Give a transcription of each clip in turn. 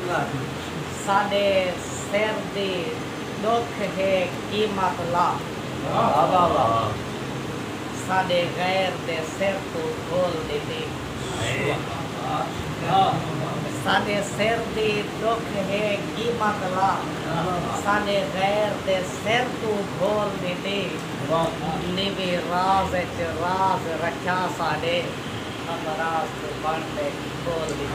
साडे सिर दी दुख है कीमत ला साडे गैर दे सिर तो खोल दी साडे सिर दी दुख है कीमत ला साडे गैर दे सिर तो खोल दी निवी राज रखा साडे हम राज तो बनते खोल दी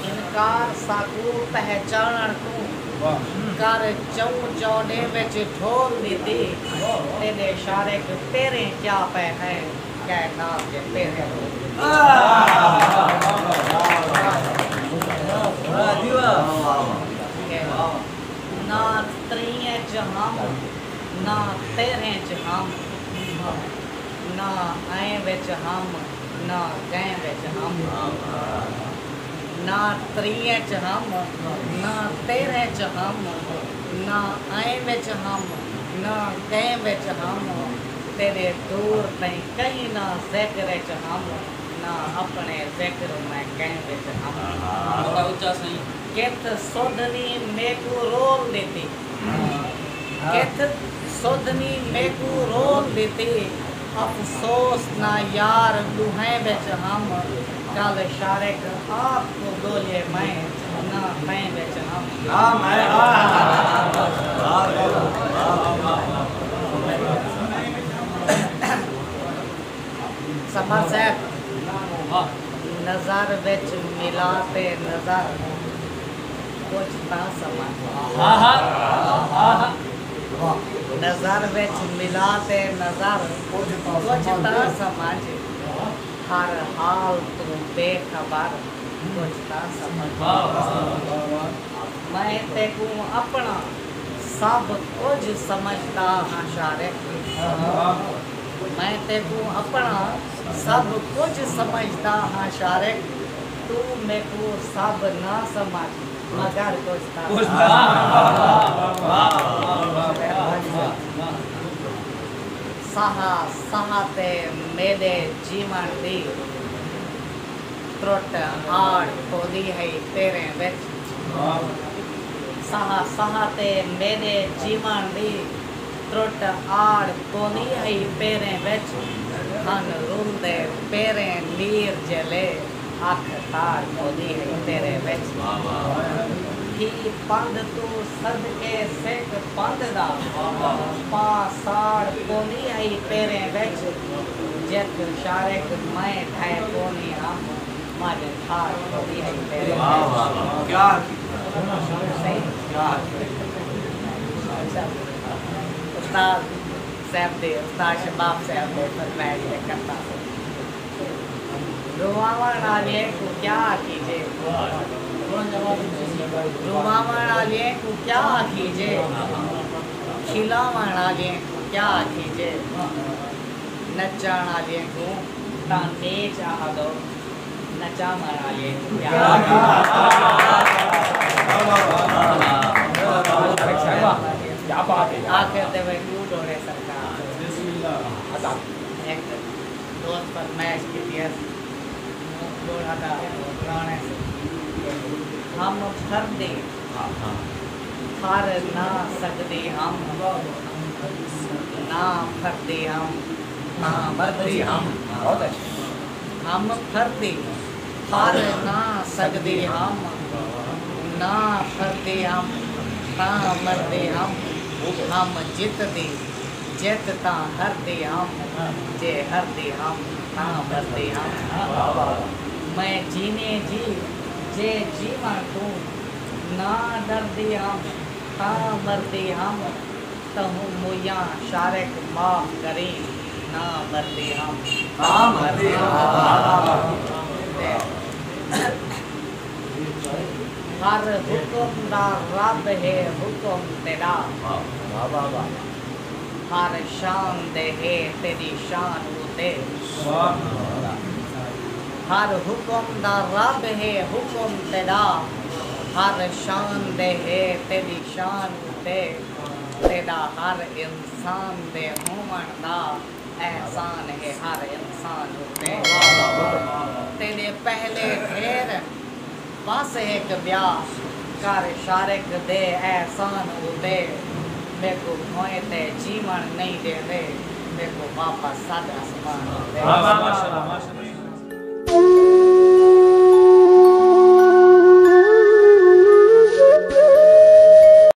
इनकार साकू पहचान तू कर चौ चौड़े विच ठोल दी तेरे इशारे के तेरे क्या पे है क्या नाम के तेरे ना त्रिये च हम ना तेरे च हम ना आए विच हम ना गए विच हम ना त्रिये च हम ना तेरे च हम ना आए विच हम ना गए विच हम तेरे दूर तई कहीं ना ज़िक्र च हम ना अपने ज़िक्र में कहीं विच हम ऊंचा सही कित सोधनी मेकू रोल देती कित सोधनी मेकू रोल देती अफसोस ना यार दुहें विच हम कल शारिक आपको बोले मैं ना मैं विच हम समर साहब नजर विच मिलाते नजर कुछ ता समझ नजर विच मिलाते नजर कुछ ता समझ हर हाल तू बेखबर कुछ ता समझ मैं तेकू अपना सब कुछ समझता हाँ शारिक मैं तेकू अपना सब कुछ समझता हाँ शारिक तू मेकू सब ना समझ मगर कुछ था सहा सहाते मेरे जीवन दी त्रुट हाड़ खोदी है तेरे विच सहा सहाते मेरे जीवन दी त्रुट आड़ खोदी है पेरे विच हन रुंदे पेरे लीर जले अख तार खोदी है तेरे विच ही पंध तू सदके सिख पंध दा पा साड़ कोनी आई तेरे विच जित शारिक मैं ठाए कोनी हम मज थार खोदी है तेरे क्या सही उस्ताद साहब दे उस्ताद शबाब साहब दे फरमाइश करता रुवावण आलिए को क्या कीजिए रुवावण आलिए को क्या कीजिए खिलावण आलिए को क्या कीजिए नचाण आलिए को ताने चाह दो नचावण आलिए को क्या आखिर देवे टूट हो रहे सरकार एक दोस्त पर मैच की दिया हम फर्दे हर ना सकते हम ना फर्दे हम ना मर्दे हम फर्दे हर ना सकते हम ना फर्दे हम ना मर्दे हम जितते जितता हर दे हम जे हर दे हम ना मर्दे हम मैं जीने जी जे जीवन तू ना डर दे हम ता मर दे हम तहु मुया शारिक माफ करे ना मर दे हम मर दे हर हुक्म दा रब है हुक्म तेरा हर शान दे है तेरी शान उते हर हुक्म दा रब है हुक्म तेरा हर शान दे है तेरी शान उते तेरा हर इंसान दे होवन दा एहसान है हर इंसान पे। तेरे पहले ढेर बस एक ब्याह कर शारिक दे एहसान उदे। मेरे को खोए ते जीवन नहीं दे दे, मेरे को वापस सादा आसमान दे।